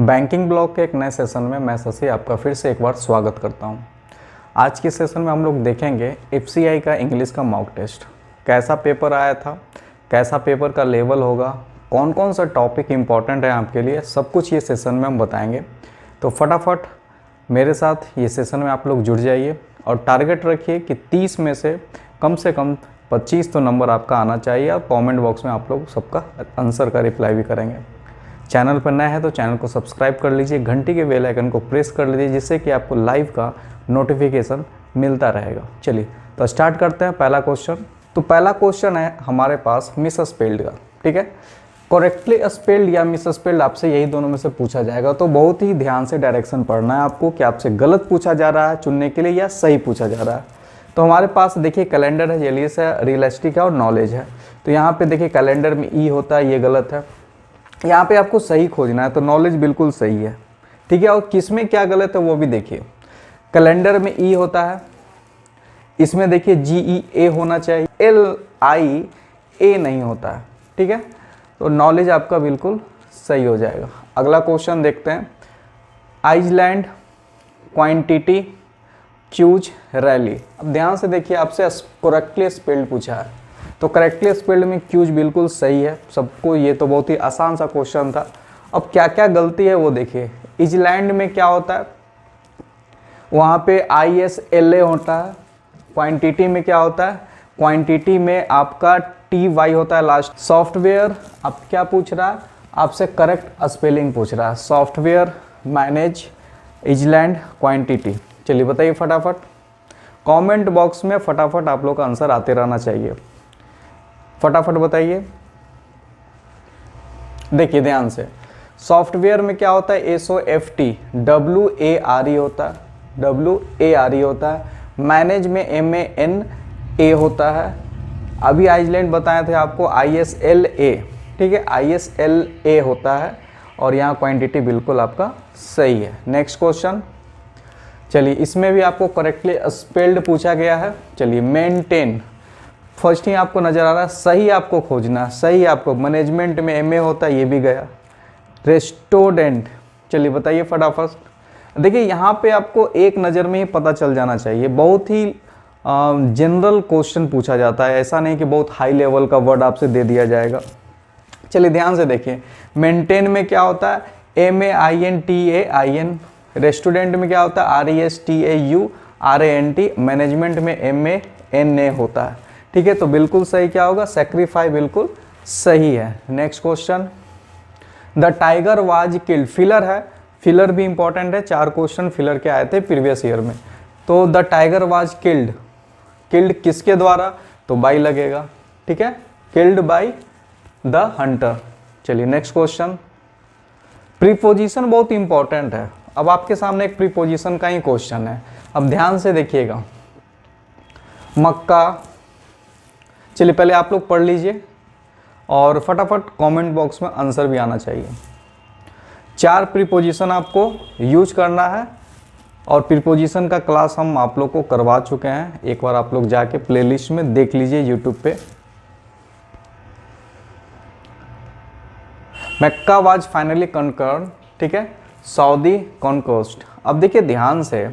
Banking block के एक नए सेशन में मैं शशि आपका फिर से एक बार स्वागत करता हूं। आज के सेशन में हम लोग देखेंगे एफसीआई का इंग्लिश का मॉक टेस्ट कैसा पेपर आया था, कैसा पेपर का लेवल होगा, कौन कौन सा टॉपिक इम्पॉर्टेंट है आपके लिए, सब कुछ ये सेशन में हम बताएंगे। तो फटाफट मेरे साथ ये सेशन में आप लोग जुड़ जाइए और टारगेट रखिए कि 30 में से कम 25 तो नंबर आपका आना चाहिए और कमेंट बॉक्स में आप लोग सबका आंसर का रिप्लाई भी करेंगे। चैनल पर नया है तो चैनल को सब्सक्राइब कर लीजिए, घंटी के बेल आइकन को प्रेस कर लीजिए जिससे कि आपको लाइव का नोटिफिकेशन मिलता रहेगा। चलिए तो स्टार्ट करते हैं पहला क्वेश्चन। तो पहला क्वेश्चन है हमारे पास मिस स्पेल्ड का, ठीक है। करेक्टली स्पेल्ड या मिस स्पेल्ड आपसे यही दोनों में से पूछा जाएगा। तो बहुत ही ध्यान से डायरेक्शन पढ़ना है आपको कि आपसे गलत पूछा जा रहा है चुनने के लिए या सही पूछा जा रहा है। तो हमारे पास देखिए कैलेंडर है, जेलियस है, रियलिस्टिक है और नॉलेज है। तो यहाँ पे देखिए कैलेंडर में ई होता है, ये गलत है। यहाँ पे आपको सही खोजना है तो नॉलेज बिल्कुल सही है, ठीक है। और किस में क्या गलत है वो भी देखिए। कैलेंडर में ई होता है, इसमें देखिए GEA होना चाहिए, LIA नहीं होता है, ठीक है। तो नॉलेज आपका बिल्कुल सही हो जाएगा। अगला क्वेश्चन देखते हैं। Iceland, quantity, choose, rally. अब ध्यान से देखिए, आपसे करेक्टली स्पेल्ड पूछा है तो करेक्टली स्पेल्ड में क्यूज बिल्कुल सही है सबको। ये तो बहुत ही आसान सा क्वेश्चन था। अब क्या क्या गलती है वो देखिए। आइसलैंड में क्या होता है, वहाँ पे ISLA होता है। क्वांटिटी में क्या होता है, क्वांटिटी में आपका TY होता है लास्ट। सॉफ्टवेयर अब क्या पूछ रहा है, आपसे करेक्ट स्पेलिंग पूछ रहा है। Software, manage, Iceland, quantity. चलिए बताइए फटाफट, कमेंट बॉक्स में फटाफट आप लोग का आंसर आते रहना चाहिए। फटाफट बताइए। देखिए ध्यान से, सॉफ्टवेयर में क्या होता है, SOFT, WARE होता है, WARE होता है। मैनेज में MANA होता है। अभी आइसलैंड बताए थे आपको ISLA, ठीक है, ISLA होता है। और यहाँ क्वांटिटी बिल्कुल आपका सही है। नेक्स्ट क्वेश्चन, चलिए इसमें भी आपको करेक्टली स्पेल्ड पूछा गया है। चलिए मेंटेन, फर्स्ट ही आपको नजर आ रहा है, सही आपको खोजना, सही आपको। मैनेजमेंट में MA होता है, ये भी गया। रेस्टोरेंट, चलिए बताइए फटाफट। देखिए यहाँ पे आपको एक नज़र में ही पता चल जाना चाहिए। बहुत ही जनरल क्वेश्चन पूछा जाता है, ऐसा नहीं कि बहुत हाई लेवल का वर्ड आपसे दे दिया जाएगा। चलिए ध्यान से देखिए, मेंटेन में क्या होता है, MAINTAIN। रेस्टोरेंट में क्या होता है, RESTAURANT। मैनेजमेंट में MANA होता है, ठीक है। तो बिल्कुल सही क्या होगा, सेक्रीफाई बिल्कुल सही है। Next question, the tiger was killed. Filler है, फिलर भी इंपॉर्टेंट है। 4 क्वेश्चन फिलर के आए थे प्रीवियस ईयर में। तो the tiger was killed, killed किसके द्वारा, तो बाई लगेगा, ठीक है, किल्ड बाई द हंटर। चलिए नेक्स्ट क्वेश्चन, प्रीपोजिशन बहुत इंपॉर्टेंट है। अब आपके सामने एक प्रीपोजिशन का ही क्वेश्चन है, अब ध्यान से देखिएगा। मक्का, चलिए पहले आप लोग पढ़ लीजिए और फटाफट कमेंट बॉक्स में आंसर भी आना चाहिए। 4 प्रीपोजिशन आपको यूज करना है और प्रीपोजिशन का क्लास हम आप लोग को करवा चुके हैं। एक बार आप लोग जाके प्लेलिस्ट में देख लीजिए यूट्यूब पे। मक्का वाज फाइनली कॉन्कर्ड, ठीक है, सऊदी कॉन्कोस्ट। अब देखिए ध्यान से,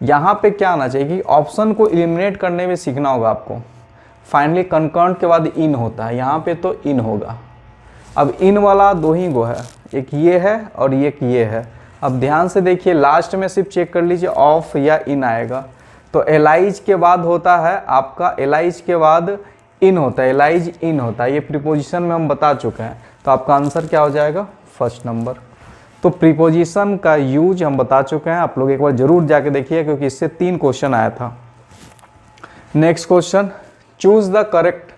यहाँ पे क्या आना चाहिए कि ऑप्शन को एलिमिनेट करने में सीखना होगा आपको। फाइनली कॉन्कर्ड के बाद इन होता है, यहाँ पे तो इन होगा। अब इन वाला 2 ही गो है, एक ये है और एक ये है। अब ध्यान से देखिए, लास्ट में सिर्फ चेक कर लीजिए ऑफ या इन आएगा। तो एलाइज के बाद होता है आपका, एलाइज के बाद इन होता है, एलाइज इन होता है। ये प्रीपोजिशन में हम बता चुके हैं। तो आपका आंसर क्या हो जाएगा, फर्स्ट नंबर। तो प्रीपोजिशन का यूज हम बता चुके हैं, आप लोग एक बार जरूर जाके देखिए क्योंकि इससे 3 क्वेश्चन आया था। Next question, choose the correct.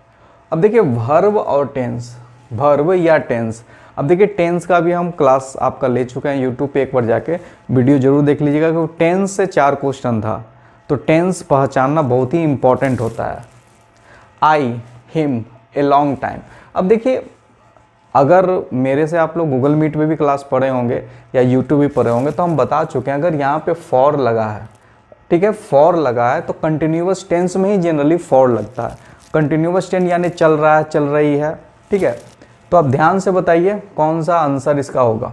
अब देखिए वर्ब और टेंस, वर्ब या टेंस। अब देखिए टेंस का भी हम क्लास आपका ले चुके हैं यूट्यूब पे, एक बार जाके वीडियो जरूर देख लीजिएगा क्योंकि टेंस से 4 क्वेश्चन था। तो टेंस पहचानना बहुत ही इंपॉर्टेंट होता है। आई, हिम, ए लॉन्ग टाइम। अब देखिए अगर मेरे से आप लोग गूगल मीट पे भी क्लास पढ़े होंगे या यूट्यूब भी पढ़े होंगे तो हम बता चुके हैं, अगर यहाँ पे फॉर लगा है, ठीक है, फॉर लगा है तो कंटिन्यूअस टेंस में ही जनरली फॉर लगता है। कंटिन्यूअस टेंस यानी चल रहा है, चल रही है, ठीक है। तो आप ध्यान से बताइए कौन सा आंसर इसका होगा।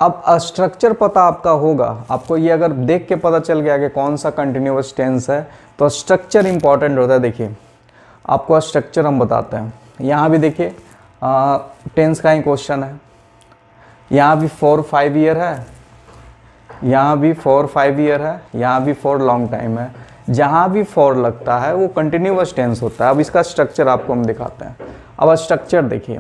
अब स्ट्रक्चर पता आपका होगा, आपको ये अगर देख के पता चल गया कि कौन सा कंटिन्यूअस टेंस है, तो स्ट्रक्चर इंपॉर्टेंट होता है। देखिए आपको स्ट्रक्चर हम बताते हैं। यहाँ भी देखिए टेंस का ही क्वेश्चन है, यहाँ भी 4-5 ईयर है, यहाँ भी 4-5 ईयर है, यहाँ भी 4 लॉन्ग टाइम है। जहाँ भी 4 लगता है वो कंटिन्यूअस टेंस होता है। अब इसका स्ट्रक्चर आपको हम दिखाते हैं। अब स्ट्रक्चर देखिए,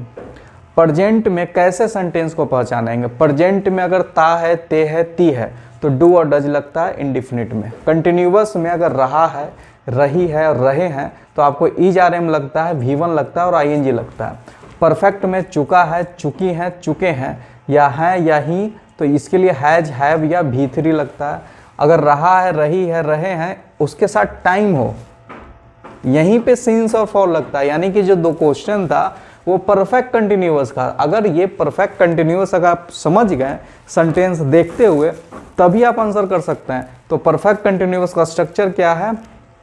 प्रेजेंट में कैसे सेंटेंस को पहचानेंगे। प्रेजेंट में अगर ता है, ते है, ती है तो डू और डज लगता है इंडिफिनिट में। कंटिन्यूअस में अगर रहा है, रही है और रहे हैं तो आपको ईज आर एम लगता है, V1 लगता है और ING लगता है। परफेक्ट में चुका है, चुकी हैं, चुके हैं या हैं या ही तो इसके लिए हैज, हैव या V3 लगता है। अगर रहा है, रही है, रहे हैं उसके साथ टाइम हो, यहीं पे सिंस और फॉर लगता है। यानी कि जो 2 क्वेश्चन था वो परफेक्ट कंटिन्यूअस का। अगर ये परफेक्ट कंटिन्यूअस अगर आप समझ गए सेंटेंस देखते हुए तभी आप आंसर कर सकते हैं। तो परफेक्ट कंटिन्यूअस का स्ट्रक्चर क्या है,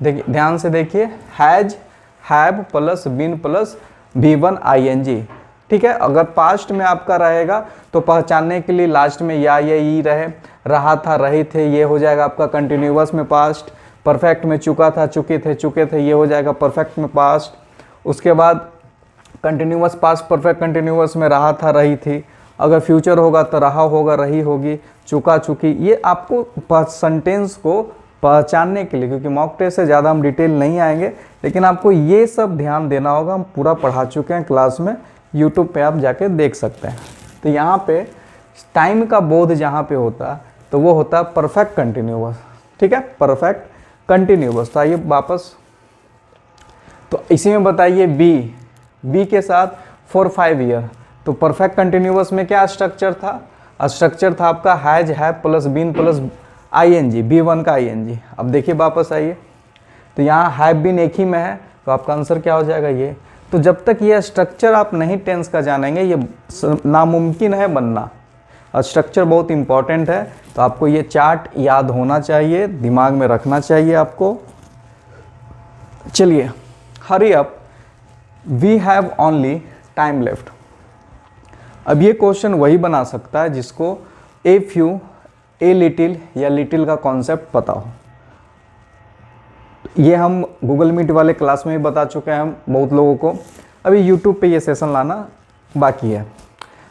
देखिए ध्यान से देखिए, has, have plus been plus V1 ING। ठीक है, अगर पास्ट में आपका रहेगा तो पहचानने के लिए लास्ट में या ई रहे, रहा था, रहे थे, ये हो जाएगा आपका कंटिन्यूअस में पास्ट। परफेक्ट में चुका था, चुके थे, चुके थे, ये हो जाएगा परफेक्ट में पास्ट। उसके बाद कंटिन्यूअस पास्ट परफेक्ट कंटिन्यूअस में रहा था, रही थी। अगर फ्यूचर होगा तो रहा होगा, रही होगी, चुका, चुकी। ये आपको सेंटेंस को पहचानने के लिए, क्योंकि मॉक टेस्ट से ज़्यादा हम डिटेल नहीं आएंगे, लेकिन आपको ये सब ध्यान देना होगा। हम पूरा पढ़ा चुके हैं क्लास में, यूट्यूब पे आप जाके देख सकते हैं। तो यहाँ पे टाइम का बोध जहाँ पे होता है तो वो होता है परफेक्ट कंटिन्यूअस। ठीक है, परफेक्ट कंटिन्यूअस। तो आइए वापस, तो इसी में बताइए बी के साथ 4-5 ईयर, तो परफेक्ट कंटिन्यूअस में क्या स्ट्रक्चर था? स्ट्रक्चर था आपका has, have plus been plus ING, B1 का ING। अब देखिए वापस आइए, तो यहाँ हैव बीन एक ही में है तो आपका आंसर क्या हो जाएगा ये। तो जब तक ये स्ट्रक्चर आप नहीं टेंस का जानेंगे ये नामुमकिन है बनना। स्ट्रक्चर बहुत इंपॉर्टेंट है, तो आपको ये चार्ट याद होना चाहिए, दिमाग में रखना चाहिए आपको। चलिए, hurry up, we have only time left. अब ये क्वेश्चन वही बना सकता है जिसको ए फ्यू, ए लिटिल या लिटिल का कॉन्सेप्ट पता हो। ये हम गूगल मीट वाले क्लास में भी बता चुके हैं हम बहुत लोगों को। अभी यूट्यूब पे ये सेशन लाना बाकी है।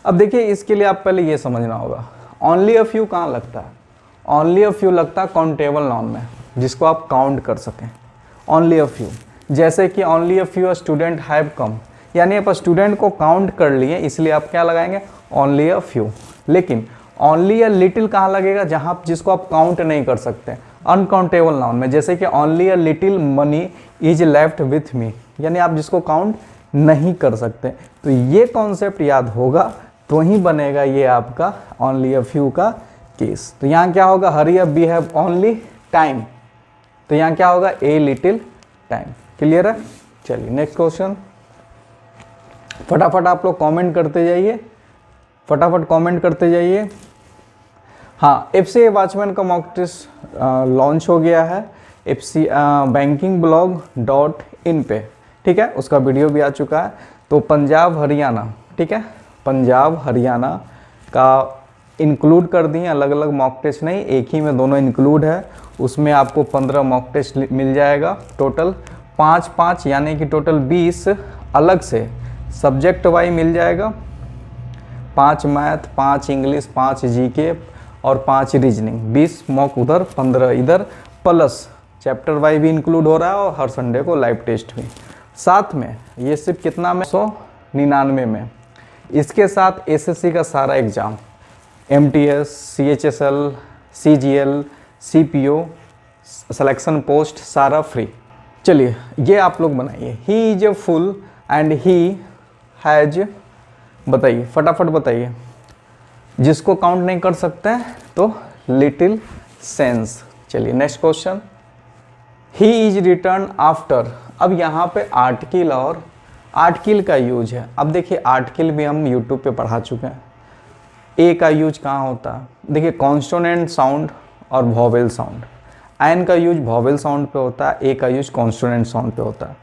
अब देखिए, इसके लिए आप पहले ये समझना होगा, ओनली अ फ्यू कहाँ लगता है? ओनली अ फ्यू लगता है काउंटेबल नाउन में, जिसको आप काउंट कर सकें। ओनली अ फ्यू, जैसे कि only a few student have come, यानी आप स्टूडेंट को काउंट कर लिए, इसलिए आप क्या लगाएंगे? Only a few. लेकिन ओनली अ लिटिल कहाँ लगेगा? जहाँ जिसको आप काउंट नहीं कर सकते, अनकाउंटेबल नाउन में, जैसे कि only a little money is left with me, यानी आप जिसको काउंट नहीं कर सकते। तो ये कॉन्सेप्ट याद होगा तो ही बनेगा ये आपका ओनली अ फ्यू का केस। तो यहाँ क्या होगा? Hurry up, we have only time, तो यहाँ क्या होगा? A little time. क्लियर है? चलिए नेक्स्ट क्वेश्चन। फटाफट आप लोग कमेंट करते जाइए, फटाफट कमेंट करते जाइए। हाँ, FCA वॉचमैन का मॉक टेस्ट लॉन्च हो गया है FC bankingblog.in पे। ठीक है, उसका वीडियो भी आ चुका है। तो पंजाब हरियाणा, ठीक है, पंजाब हरियाणा का इंक्लूड कर दिए, अलग अलग मॉक टेस्ट नहीं, एक ही में दोनों इंक्लूड है। उसमें आपको 15 मॉक टेस्ट मिल जाएगा, टोटल 5-5 यानी कि टोटल 20 अलग से सब्जेक्ट वाइज मिल जाएगा। 5 मैथ, 5 इंग्लिश, 5 GK और 5 रीजनिंग। 20 मॉक उधर, 15 इधर, प्लस चैप्टर वाइज भी इंक्लूड हो रहा है और हर संडे को लाइव टेस्ट भी साथ में। ये सिर्फ कितना में? 199 में। इसके साथ SSC का सारा exam, MTS, CHSL, CGL, CPO, selection post सारा फ्री। चलिए ये आप लोग बनाइए। He is a full and he has, बताइए फटाफट बताइए। जिसको काउंट नहीं कर सकते हैं तो लिटिल सेंस। चलिए next question. He is return after. अब यहाँ पे आर्टिकल और आर्टिकल का यूज है। अब देखिए आर्टिकल भी हम यूट्यूब पे पढ़ा चुके हैं। ए का यूज कहाँ होता है? देखिए कॉन्सोनेंट साउंड और वॉवेल साउंड। एन का यूज वॉवेल साउंड पे होता है, ए का यूज कॉन्सोनेंट साउंड पे होता है।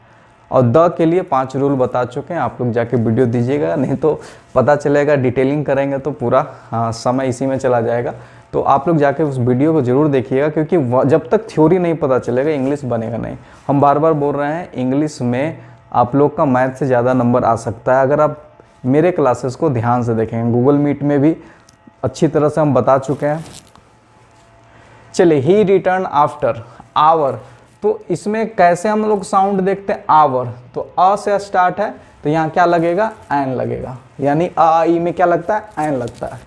और द के लिए 5 रूल बता चुके हैं, आप लोग जाके वीडियो दीजिएगा, नहीं तो पता चलेगा डिटेलिंग करेंगे तो पूरा समय इसी में चला जाएगा। तो आप लोग जाके उस वीडियो को ज़रूर देखिएगा, क्योंकि जब तक थ्योरी नहीं पता चलेगा इंग्लिश बनेगा नहीं। हम बार बार बोल रहे हैं, इंग्लिश में आप लोग का मैथ से ज़्यादा नंबर आ सकता है अगर आप मेरे क्लासेस को ध्यान से देखेंगे। गूगल मीट में भी अच्छी तरह से हम बता चुके हैं। चलिए, ही रिटर्न आफ्टर आवर, तो इसमें कैसे हम लोग साउंड देखते हैं, आवर, तो अ से स्टार्ट है तो यहाँ क्या लगेगा, एन लगेगा, यानी अ ई में क्या लगता है, एन लगता है।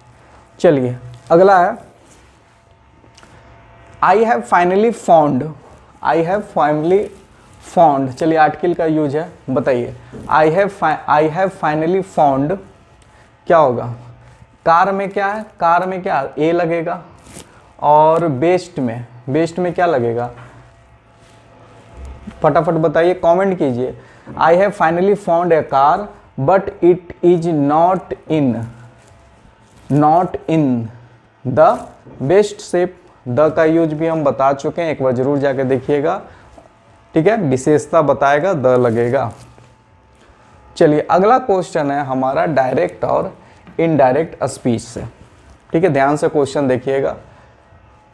चलिए अगला है, I have finally found, I have finally found, चलिए आर्टिकल का यूज है, बताइए आई हैव फाइनली फाउंड क्या होगा, कार में क्या है, कार में क्या ए लगेगा, और बेस्ट में क्या लगेगा, फटाफट बताइए, कमेंट कीजिए। I have finally found a car but it is not in the best shape, the का यूज भी हम बता चुके हैं, एक बार जरूर जाके देखिएगा, ठीक है, विशेषता बताएगा, द लगेगा। चलिए अगला क्वेश्चन है हमारा डायरेक्ट और इनडायरेक्ट स्पीच से, ठीक है, ध्यान से क्वेश्चन देखिएगा।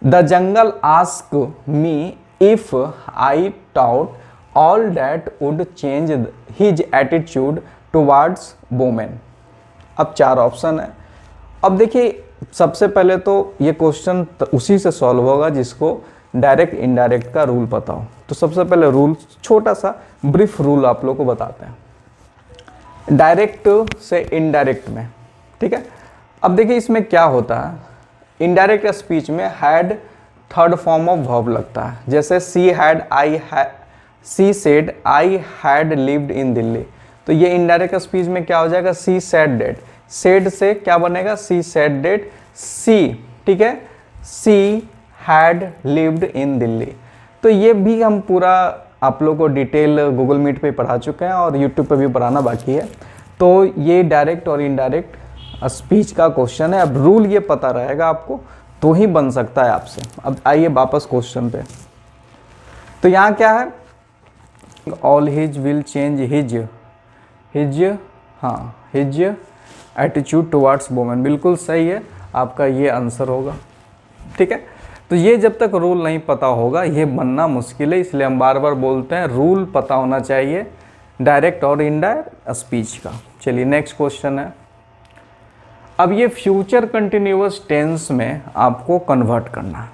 The jungle ask me if I taught all that would change his attitude towards women. अब 4 ऑप्शन है। अब देखिए, सबसे पहले तो ये क्वेश्चन उसी से सॉल्व होगा जिसको डायरेक्ट इनडायरेक्ट का रूल पता हो। तो सबसे पहले रूल, छोटा सा ब्रीफ रूल आप लोग को बताते हैं डायरेक्ट से इनडायरेक्ट में, ठीक है। अब देखिए इसमें क्या होता है, इनडायरेक्ट स्पीच में had third form of verb लगता है, जैसे she said I had lived in Delhi, तो ये इनडायरेक्ट स्पीच में क्या हो जाएगा, सी सेड डेट, सेड से क्या बनेगा, सी सेड डेट, सी, ठीक है, she had lived in Delhi. तो ये भी हम पूरा आप लोग को डिटेल गूगल मीट पे पढ़ा चुके हैं और यूट्यूब पे भी पढ़ाना बाकी है। तो ये डायरेक्ट और इनडायरेक्ट स्पीच का क्वेश्चन है। अब रूल ये पता रहेगा आपको तो ही बन सकता है आपसे। अब आइए वापस क्वेश्चन पे, तो यहाँ क्या है, all his will change his attitude towards women, बिल्कुल सही है, आपका ये आंसर होगा, ठीक है। तो ये जब तक रूल नहीं पता होगा ये बनना मुश्किल है, इसलिए हम बार बार बोलते हैं रूल पता होना चाहिए डायरेक्ट और इनडायरेक्ट स्पीच का। चलिए नेक्स्ट क्वेश्चन है, अब ये फ्यूचर कंटिन्यूअस टेंस में आपको कन्वर्ट करना है।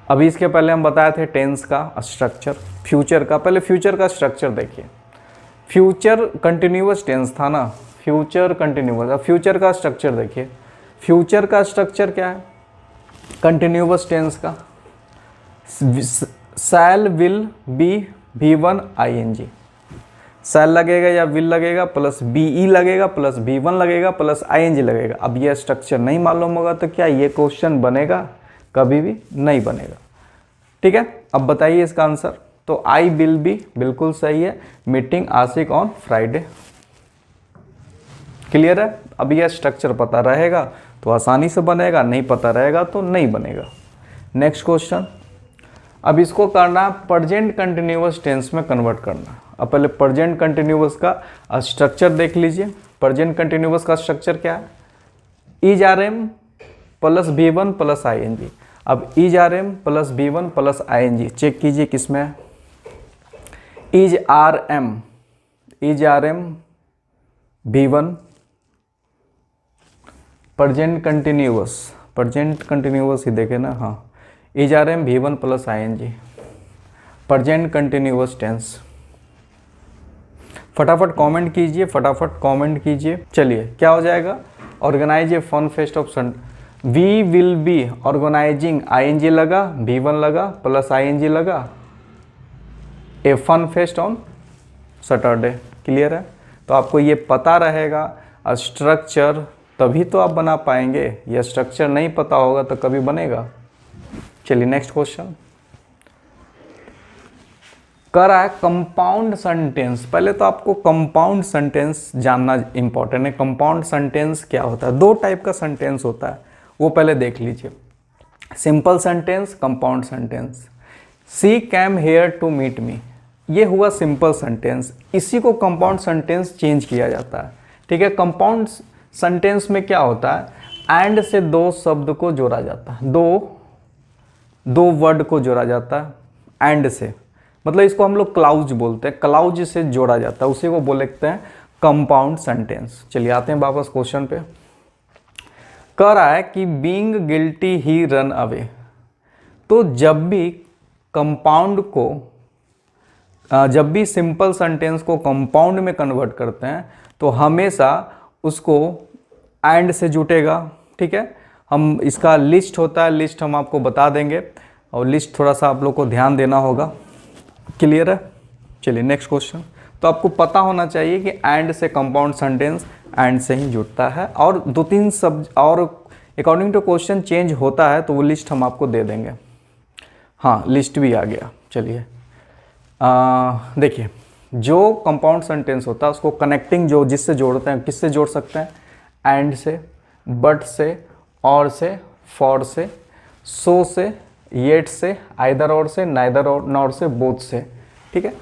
अभी इसके पहले हम बताए थे टेंस का स्ट्रक्चर, फ्यूचर का, पहले फ्यूचर का स्ट्रक्चर देखिए। फ्यूचर कंटिन्यूअस टेंस था ना, फ्यूचर कंटिन्यूअस, अब फ्यूचर का स्ट्रक्चर देखिए। फ्यूचर का स्ट्रक्चर क्या है कंटिन्यूअस टेंस का, शैल विल बी V1 ING, शैल लगेगा या विल लगेगा प्लस BE लगेगा प्लस V1 लगेगा प्लस ING लगेगा। अब ये स्ट्रक्चर नहीं मालूम होगा तो क्या ये क्वेश्चन बनेगा, कभी भी नहीं बनेगा, ठीक है। अब बताइए इसका आंसर, तो आई विल बी बिल्कुल सही है, मीटिंग आशिक ऑन फ्राइडे, क्लियर है। अब यह स्ट्रक्चर पता रहेगा तो आसानी से बनेगा, नहीं पता रहेगा तो नहीं बनेगा। नेक्स्ट क्वेश्चन, अब इसको करना है प्रेजेंट कंटिन्यूअस टेंस में कन्वर्ट करना। अब पहले प्रेजेंट कंटिन्यूअस का स्ट्रक्चर देख लीजिए। प्रेजेंट कंटिन्यूअस का स्ट्रक्चर क्या है, is RM plus V1 plus ING। अब is RM plus V1 plus ING check कीजिए किसमें है, is RM V1 present continuous ही देखे ना, हाँ, is RM V1 plus ING present continuous tense. फटाफट कमेंट कीजिए, फटाफट कमेंट कीजिए। चलिए क्या हो जाएगा, organise a fun fest of sun, we will be organising ING लगा, V1 लगा प्लस ING लगा, a fun fest on Saturday, clear है। तो आपको ये पता रहेगा स्ट्रक्चर, तभी तो आप बना पाएंगे, ये स्ट्रक्चर नहीं पता होगा तो कभी बनेगा। चलिए नेक्स्ट क्वेश्चन, कर रहा है कंपाउंड सेंटेंस। पहले तो आपको कंपाउंड सेंटेंस जानना इंपॉर्टेंट है। कंपाउंड सेंटेंस क्या होता है, 2 टाइप का सेंटेंस होता है, वो पहले देख लीजिए। Simple sentence, compound sentence. She came here to meet me, ये हुआ सिंपल सेंटेंस, इसी को कंपाउंड सेंटेंस चेंज किया जाता है। ठीक है, कंपाउंड सेंटेंस में क्या होता है, एंड से दो शब्द को जोड़ा जाता है, दो वर्ड को जोड़ा जाता है एंड से, मतलब इसको हम लोग क्लाउज बोलते हैं, क्लाउज से जोड़ा जाता है, उसी को बोलते हैं कंपाउंड सेंटेंस। चलिए आते हैं वापस क्वेश्चन पे। कह रहा है कि बीइंग गिल्टी ही रन अवे। तो जब भी कंपाउंड को जब भी सिंपल सेंटेंस को कंपाउंड में कन्वर्ट करते हैं तो हमेशा उसको एंड से जुटेगा। ठीक है, हम इसका लिस्ट होता है, लिस्ट हम आपको बता देंगे और लिस्ट थोड़ा सा आप लोग को ध्यान देना होगा। क्लियर है? चलिए नेक्स्ट क्वेश्चन। तो आपको पता होना चाहिए कि एंड से कंपाउंड सेंटेंस एंड से ही जुड़ता है, और दो तीन सब और अकॉर्डिंग टू क्वेश्चन चेंज होता है तो वो लिस्ट हम आपको दे देंगे। हाँ, लिस्ट भी आ गया। चलिए देखिए, जो कंपाउंड सेंटेंस होता है उसको कनेक्टिंग जो जिससे जोड़ते हैं, किससे जोड़ सकते हैं, एंड से, बट से, और से, फॉर से, सो से, येट से, आइदर और से, नाइदर और नॉर से, बोथ से। ठीक है,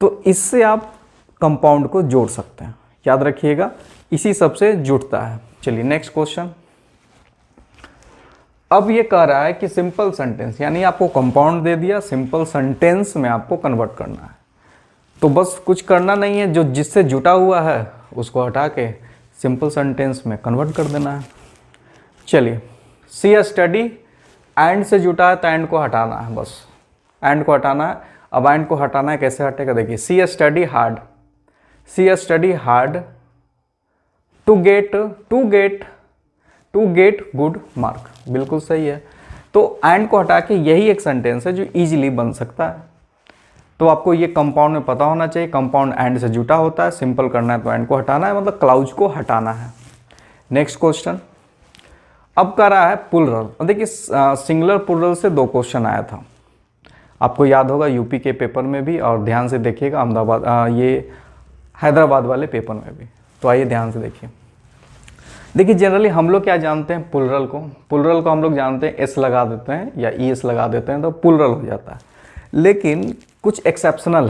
तो इससे आप कंपाउंड को जोड़ सकते हैं, याद रखिएगा, इसी सब से जुड़ता है। चलिए नेक्स्ट क्वेश्चन। अब ये कह रहा है कि सिंपल सेंटेंस, यानी आपको कंपाउंड दे दिया, सिंपल सेंटेंस में आपको कन्वर्ट करना है। तो बस कुछ करना नहीं है, जो जिससे जुटा हुआ है उसको हटा के सिंपल सेंटेंस में कन्वर्ट कर देना है। चलिए, सी अ स्टडी, एंड से जुटा है तो एंड को हटाना है, बस एंड को हटाना है। अब एंड को हटाना है, कैसे हटेगा देखिए, see a study hard, see a study hard to get good mark, बिल्कुल सही है। तो एंड को हटा के यही एक सेंटेंस है जो इजीली बन सकता है। तो आपको ये कंपाउंड में पता होना चाहिए, कंपाउंड एंड से जुटा होता है, सिंपल करना है तो एंड को हटाना है, मतलब क्लाउज को हटाना है। Next question. अब कर रहा है प्लुरल। देखिए सिंगुलर प्लुरल से दो क्वेश्चन आया था, आपको याद होगा यूपी के पेपर में भी, और ध्यान से देखिएगा अहमदाबाद ये हैदराबाद वाले पेपर में भी। तो आइए ध्यान से देखिए। देखिए जनरली हम लोग क्या जानते हैं, प्लुरल को हम लोग जानते हैं एस लगा देते हैं या ई एस लगा देते हैं तो प्लुरल हो जाता है। लेकिन कुछ एक्सेप्शनल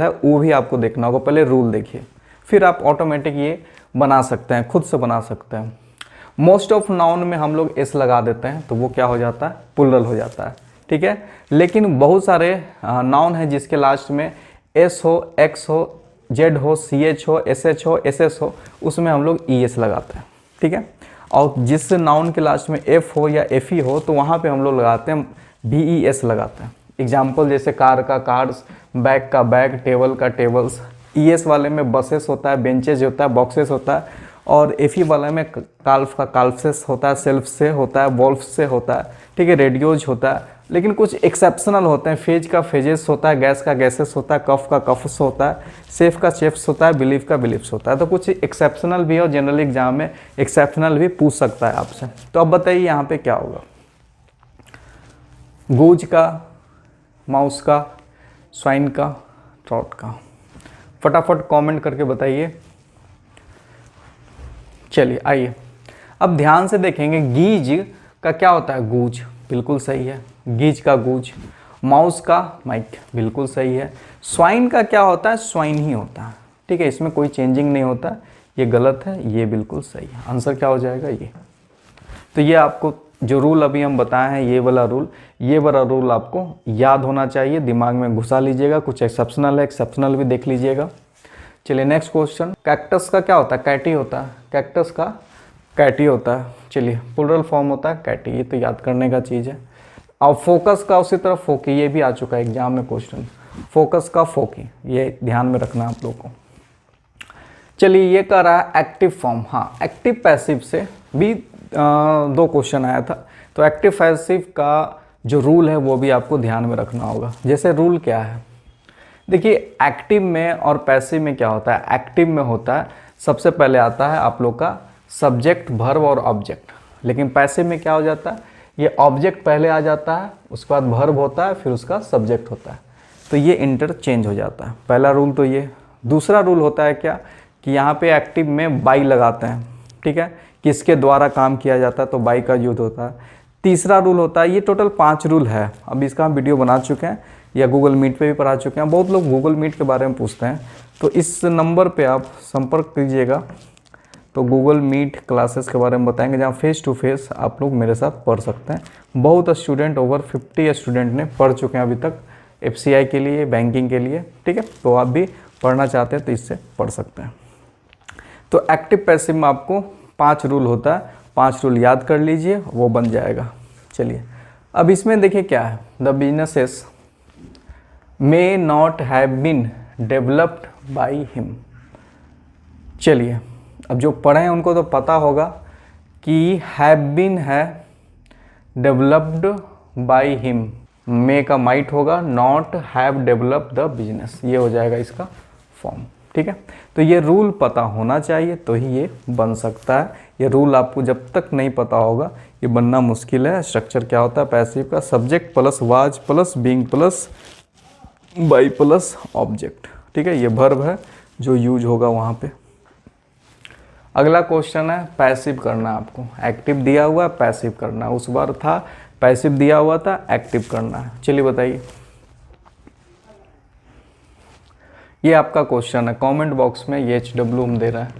है, वो भी आपको देखना होगा। पहले रूल देखिए, फिर आप ऑटोमेटिक ये बना सकते हैं, खुद से बना सकते हैं। मोस्ट ऑफ नाउन में हम लोग एस लगा देते हैं तो वो क्या हो जाता है, प्लुरल हो जाता है। ठीक है, लेकिन बहुत सारे नाउन हैं जिसके लास्ट में एस हो, एक्स हो, जेड हो, सी एच हो, एस एच हो, एस एस हो, उसमें हम लोग ई एस लगाते हैं। ठीक है, और जिस नाउन के लास्ट में एफ हो या एफ ई हो तो वहाँ पे हम लोग लगाते हैं बी ई एस लगाते हैं। एग्जाम्पल जैसे कार का कार्स, बैग का बैग, टेबल का टेबल्स। ई एस वाले में बसेस होता है, बेंचेज होता है, बॉक्सेस होता है, और एफ ई वाले में काल्फ का काल्फसेस होता है, सेल्फ से होता है, वॉल्फ से होता है। ठीक है, रेडियोज होता है। लेकिन कुछ एक्सेप्शनल होते हैं, फेज का फेजेस होता है, गैस का गैसेस होता है, कफ का कफ्स होता है, सेफ का चेफ्स होता है, बिलीफ का बिलीफ्स होता है। तो कुछ एक्सेप्शनल भी है और जनरली एग्जाम में एक्सेप्शनल भी पूछ सकता है आपसे। तो अब बताइए यहाँ पे क्या होगा, गूज का, माउस का, स्वाइन का, ट्रॉट का। फटाफट कमेंट करके बताइए। चलिए आइए अब ध्यान से देखेंगे, गीज का क्या होता है, गूज, बिल्कुल सही है, गीज का गूज। माउस का माइक, बिल्कुल सही है। स्वाइन का क्या होता है, स्वाइन ही होता है। ठीक है, इसमें कोई चेंजिंग नहीं होता, ये गलत है, ये बिल्कुल सही है। आंसर क्या हो जाएगा, ये। तो ये आपको जो रूल अभी हम बताए हैं, ये वाला रूल आपको याद होना चाहिए, दिमाग में घुसा लीजिएगा। कुछ एक्सेप्शनल है, एक्सेप्शनल भी देख लीजिएगा। चलिए नेक्स्ट क्वेश्चन। कैक्टस का क्या होता है, कैटी होता है। कैक्टस का कैटी होता है। चलिए प्लुरल फॉर्म होता है कैटी, ये तो याद करने का चीज़ है। और फोकस का उसी तरह फोकी, ये भी आ चुका है एग्जाम में क्वेश्चन। फोकस का फोकी, ये ध्यान में रखना है आप लोगों को। चलिए ये कह रहा है एक्टिव फॉर्म। हाँ, एक्टिव पैसिव से भी दो क्वेश्चन आया था। तो एक्टिव पैसिव का जो रूल है वो भी आपको ध्यान में रखना होगा। जैसे रूल क्या है, देखिए एक्टिव में और पैसिव में क्या होता है। एक्टिव में होता है सबसे पहले आता है आप लोग का सब्जेक्ट, वर्ब और ऑब्जेक्ट। लेकिन पैसिव में क्या हो जाता है, ये ऑब्जेक्ट पहले आ जाता है, उसके बाद वर्ब होता है, फिर उसका सब्जेक्ट होता है। तो ये इंटरचेंज हो जाता है। पहला रूल तो ये। दूसरा रूल होता है क्या, कि यहाँ पे एक्टिव में बाई लगाते हैं। ठीक है, किसके द्वारा काम किया जाता है तो बाई का यूज होता है। तीसरा रूल होता है, ये टोटल 5 रूल है, अभी इसका हम वीडियो बना चुके हैं या गूगल मीट पे भी पढ़ा चुके हैं। बहुत लोग गूगल मीट के बारे में पूछते हैं, तो इस नंबर पे आप संपर्क कीजिएगा, तो गूगल मीट क्लासेस के बारे में बताएंगे, जहाँ फेस टू फेस आप लोग मेरे साथ पढ़ सकते हैं। बहुत स्टूडेंट, ओवर 50 स्टूडेंट ने पढ़ चुके हैं अभी तक FCI के लिए, बैंकिंग के लिए, ठीक है। तो आप भी पढ़ना चाहते हैं तो इससे पढ़ सकते हैं। तो एक्टिव पैसिव में आपको 5 रूल होता है, 5 रूल याद कर लीजिए, वो बन जाएगा। चलिए अब इसमें देखिए क्या है, the businesses may not have been developed by him. चलिए अब जो पढ़े हैं उनको तो पता होगा कि हैव बीन है डेवलप्ड बाई हिम, मे का माइट होगा, not have developed the business, ये हो जाएगा इसका फॉर्म, ठीक है। तो ये रूल पता होना चाहिए तो ही ये बन सकता है। ये रूल आपको जब तक नहीं पता होगा ये बनना मुश्किल है। स्ट्रक्चर क्या होता है पैसिव का, subject plus was plus being plus by plus object, ठीक है। ये वर्ब है जो यूज होगा वहाँ पे। अगला क्वेश्चन है पैसिव करना, आपको एक्टिव दिया हुआ है, पैसिव करना है। उस बार था पैसिव दिया हुआ था, एक्टिव करना है। चलिए बताइए, ये आपका क्वेश्चन है। कमेंट बॉक्स में ये HW हम दे रहे हैं,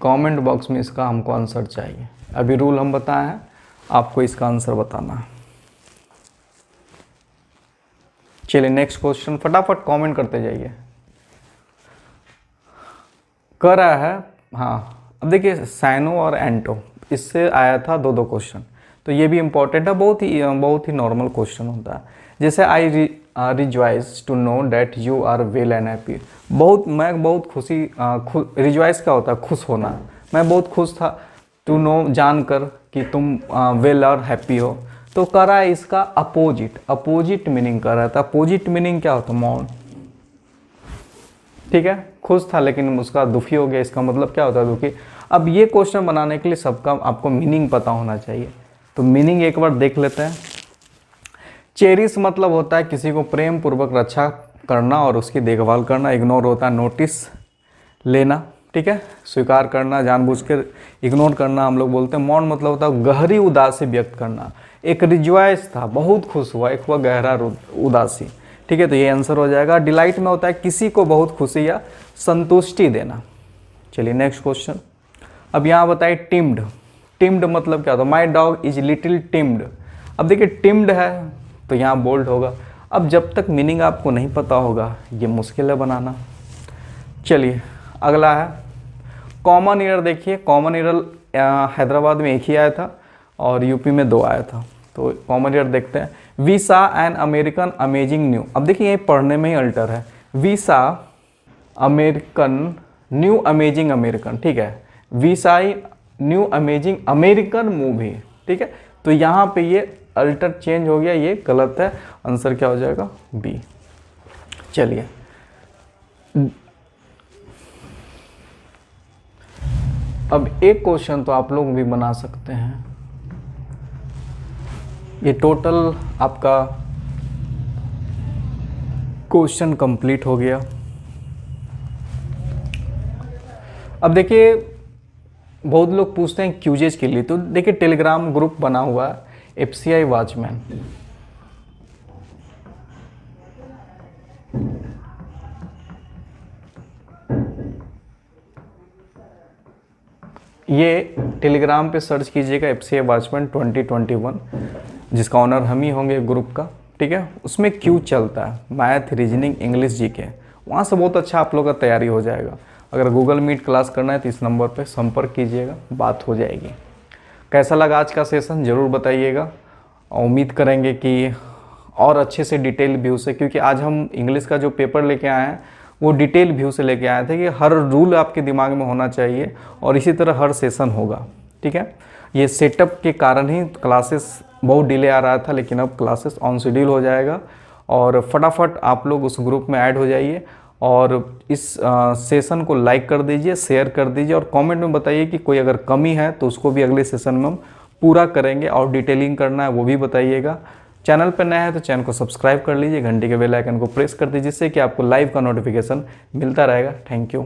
कमेंट बॉक्स में इसका हमको आंसर चाहिए। अभी रूल हम बताए हैं, आपको इसका आंसर बताना है। चलिए नेक्स्ट क्वेश्चन, फटाफट कमेंट करते जाइए। कर रहा है, हाँ। अब देखिए साइनो और एंटो, इससे आया था 2 क्वेश्चन, तो ये भी इंपॉर्टेंट है, बहुत ही नॉर्मल क्वेश्चन होता है। जैसे I rejoice to know that you are well and happy, मैं बहुत खुशी, रिजॉइस क्या होता है, खुश होना। मैं बहुत खुश था, टू नो जानकर कि तुम वेल और हैप्पी हो। तो करा है इसका अपोजिट मीनिंग कर रहा था। अपोजिट मीनिंग क्या होता है, मौन, ठीक है। खुश था लेकिन उसका दुखी हो गया, इसका मतलब क्या होता है, दुखी। अब ये क्वेश्चन बनाने के लिए सबका आपको मीनिंग पता होना चाहिए, तो मीनिंग एक बार देख लेते हैं। चेरिश मतलब होता है किसी को प्रेम पूर्वक रक्षा करना और उसकी देखभाल करना। इग्नोर होता है नोटिस लेना, ठीक है, स्वीकार करना, जानबूझकर इग्नोर करना हम लोग बोलते हैं। मौन मतलब होता है गहरी उदासी व्यक्त करना। एक रिजॉइस था, बहुत खुश हुआ, एक हुआ गहरा उदासी, ठीक है। तो ये आंसर हो जाएगा। डिलाइट में होता है किसी को बहुत खुशी या संतुष्टि देना। चलिए नेक्स्ट क्वेश्चन, अब यहाँ बताइए टिम्ड मतलब क्या होता है, माई डॉग इज लिटिल टिम्ड। अब देखिए टिम्ड है तो यहाँ बोल्ड होगा। अब जब तक मीनिंग आपको नहीं पता होगा ये मुश्किल है बनाना। चलिए अगला है कॉमन ईयर। देखिए कॉमन ईयर हैदराबाद में एक ही आया था और यूपी में 2 आया था, तो कॉमन ईयर देखते हैं। We saw an American amazing new. अब देखिए ये पढ़ने में ही अल्टर है, we saw American new amazing American, ठीक है। We saw new amazing American movie, ठीक है। तो यहाँ पे ये अल्टर चेंज हो गया, ये गलत है। आंसर क्या हो जाएगा, बी। चलिए अब एक क्वेश्चन तो आप लोग भी बना सकते हैं। ये टोटल आपका क्वेश्चन कंप्लीट हो गया। अब देखिए बहुत लोग पूछते हैं क्यूजेज के लिए, तो देखिए टेलीग्राम ग्रुप बना हुआ है FCI वॉचमैन। ये टेलीग्राम पे सर्च कीजिएगा FCI वॉचमैन 2021, जिसका ऑनर हम ही होंगे ग्रुप का, ठीक है। उसमें क्यू चलता है, मैथ, रीजनिंग, इंग्लिश, जीके। वहाँ से बहुत अच्छा आप लोग का तैयारी हो जाएगा। अगर गूगल मीट क्लास करना है तो इस नंबर पे संपर्क कीजिएगा, बात हो जाएगी। कैसा लगा आज का सेशन ज़रूर बताइएगा। उम्मीद करेंगे कि और अच्छे से डिटेल व्यू से, क्योंकि आज हम इंग्लिश का जो पेपर लेके आए हैं वो डिटेल व्यू से लेके आए थे कि हर रूल आपके दिमाग में होना चाहिए और इसी तरह हर सेशन होगा, ठीक है। ये सेटअप के कारण ही क्लासेस बहुत डिले आ रहा था, लेकिन अब क्लासेस ऑन शेड्यूल हो जाएगा। और फटाफट आप लोग उस ग्रुप में ऐड हो जाइए और इस सेशन को लाइक कर दीजिए, शेयर कर दीजिए और कमेंट में बताइए कि कोई अगर कमी है तो उसको भी अगले सेशन में हम पूरा करेंगे, और डिटेलिंग करना है वो भी बताइएगा। चैनल पर नया है तो चैनल को सब्सक्राइब कर लीजिए, घंटी के बेल आइकन को प्रेस कर दीजिए, जिससे कि आपको लाइव का नोटिफिकेशन मिलता रहेगा। Thank you.